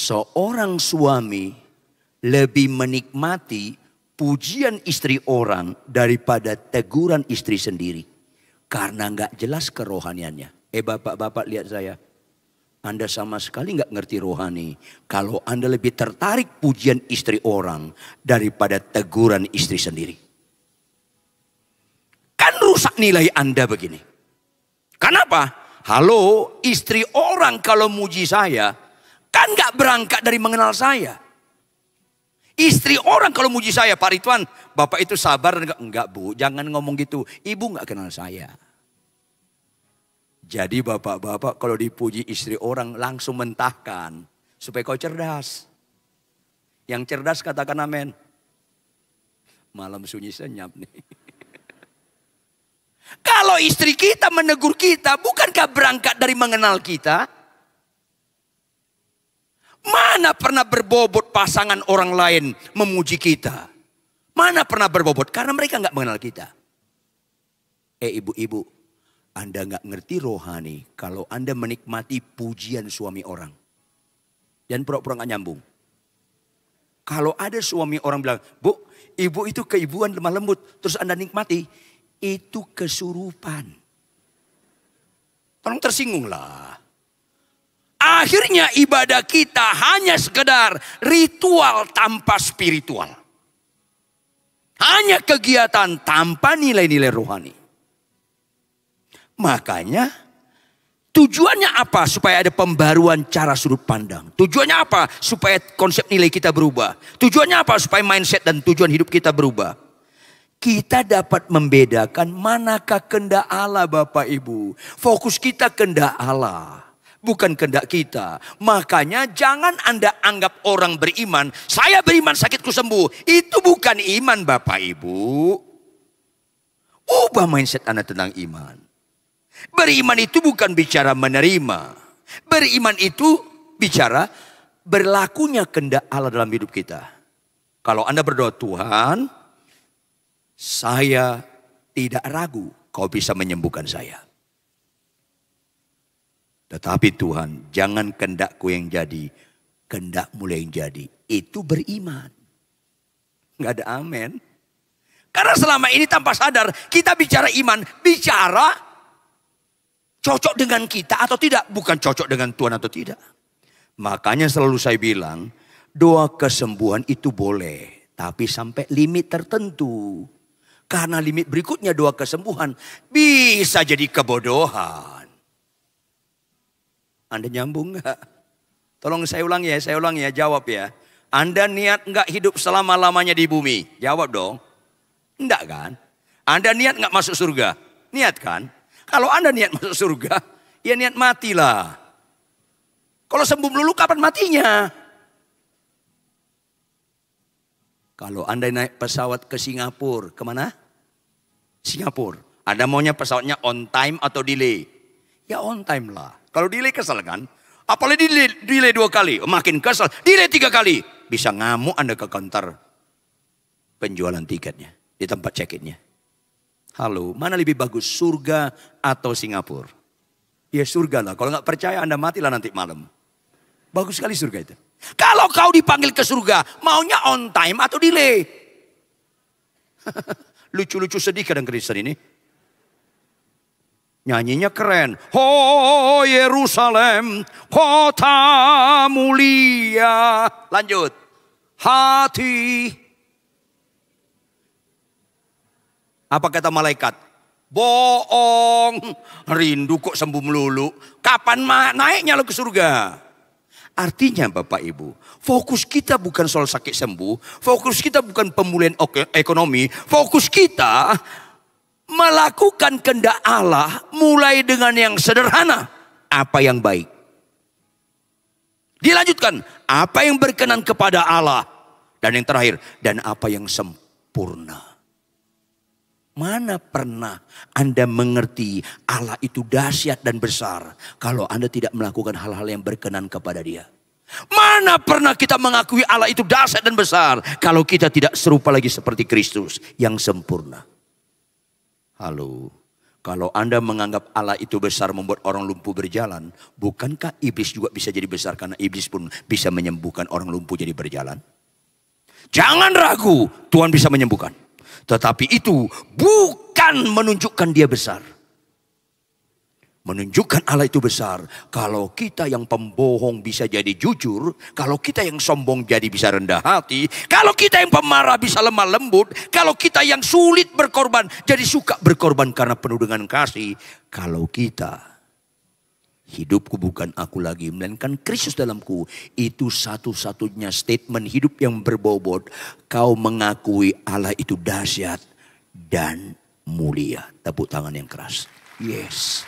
Seorang suami lebih menikmati pujian istri orang daripada teguran istri sendiri. Karena nggak jelas kerohaniannya. Bapak-bapak lihat saya. Anda sama sekali nggak ngerti rohani. Kalau Anda lebih tertarik pujian istri orang daripada teguran istri sendiri. Kan rusak nilai Anda begini. Kenapa? Halo, istri orang kalau muji saya, kan gak berangkat dari mengenal saya. Istri orang kalau muji saya, Pak Ridwan, Bapak itu sabar. Enggak Bu, jangan ngomong gitu. Ibu gak kenal saya. Jadi bapak-bapak kalau dipuji istri orang langsung mentahkan. Supaya kau cerdas. Yang cerdas katakan amin. Malam sunyi senyap nih. Kalau istri kita menegur kita, bukankah berangkat dari mengenal kita? Mana pernah berbobot pasangan orang lain memuji kita? Mana pernah berbobot? Karena mereka nggak mengenal kita. Ibu-ibu, Anda nggak ngerti rohani kalau Anda menikmati pujian suami orang. Dan pura-pura nggak nyambung. Kalau ada suami orang bilang, Bu, ibu itu keibuan lemah lembut, terus Anda nikmati, itu kesurupan. Tolong tersinggunglah. Akhirnya ibadah kita hanya sekedar ritual tanpa spiritual. Hanya kegiatan tanpa nilai-nilai rohani. Makanya tujuannya apa? Supaya ada pembaruan cara sudut pandang. Tujuannya apa? Supaya konsep nilai kita berubah. Tujuannya apa? Supaya mindset dan tujuan hidup kita berubah. Kita dapat membedakan manakah kehendak Allah Bapak Ibu. Fokus kita kehendak Allah. Bukan kehendak kita. Makanya jangan Anda anggap orang beriman. Saya beriman sakitku sembuh. Itu bukan iman Bapak Ibu. Ubah mindset Anda tentang iman. Beriman itu bukan bicara menerima. Beriman itu bicara berlakunya kehendak Allah dalam hidup kita. Kalau Anda berdoa, Tuhan, saya tidak ragu kau bisa menyembuhkan saya. Tetapi Tuhan, jangan kehendakku yang jadi, kehendakmu yang jadi. Itu beriman. Nggak ada amin. Karena selama ini tanpa sadar kita bicara iman, bicara cocok dengan kita atau tidak. Bukan cocok dengan Tuhan atau tidak. Makanya selalu saya bilang, doa kesembuhan itu boleh. Tapi sampai limit tertentu. Karena limit berikutnya doa kesembuhan bisa jadi kebodohan. Anda nyambung nggak? Tolong saya ulangi ya, jawab ya. Anda niat nggak hidup selama-lamanya di bumi? Jawab dong. Enggak kan? Anda niat nggak masuk surga? Niat kan? Kalau Anda niat masuk surga, ya niat matilah. Kalau sembuh melulu kapan matinya? Kalau Anda naik pesawat ke Singapura, kemana? Singapura. Anda maunya pesawatnya on time atau delay? Ya on time lah. Kalau delay kesel kan? Apalagi delay 2 kali. Makin kesel. Delay 3 kali. Bisa ngamuk Anda ke counter penjualan tiketnya. Di tempat check-innya. Halo, mana lebih bagus? Surga atau Singapura? Ya surga lah. Kalau nggak percaya Anda matilah nanti malam. Bagus sekali surga itu. Kalau kau dipanggil ke surga, maunya on time atau delay? Lucu-lucu sedih kadang Kristen ini. Nyanyinya keren. Oh Yerusalem, kota mulia. Lanjut. Hati. Apa kata malaikat? Bohong. Rindu kok sembuh melulu. Kapan naiknya lo ke surga? Artinya Bapak Ibu, fokus kita bukan soal sakit sembuh. Fokus kita bukan pemulihan ekonomi. Fokus kita melakukan kehendak Allah mulai dengan yang sederhana. Apa yang baik. Dilanjutkan. Apa yang berkenan kepada Allah. Dan yang terakhir. Dan apa yang sempurna. Mana pernah Anda mengerti Allah itu dahsyat dan besar kalau Anda tidak melakukan hal-hal yang berkenan kepada Dia? Mana pernah kita mengakui Allah itu dahsyat dan besar kalau kita tidak serupa lagi seperti Kristus yang sempurna? Halo, Kalau Anda menganggap Allah itu besar membuat orang lumpuh berjalan, bukankah iblis juga bisa jadi besar karena iblis pun bisa menyembuhkan orang lumpuh jadi berjalan? Jangan ragu, Tuhan bisa menyembuhkan. Tetapi itu bukan menunjukkan dia besar. Menunjukkan Allah itu besar. Kalau kita yang pembohong bisa jadi jujur. Kalau kita yang sombong jadi bisa rendah hati. Kalau kita yang pemarah bisa lemah lembut. Kalau kita yang sulit berkorban jadi suka berkorban karena penuh dengan kasih. Kalau kita, hidupku bukan aku lagi melainkan Kristus dalamku. Itu satu-satunya statement hidup yang berbobot. Kau mengakui Allah itu dahsyat dan mulia. Tepuk tangan yang keras. Yes.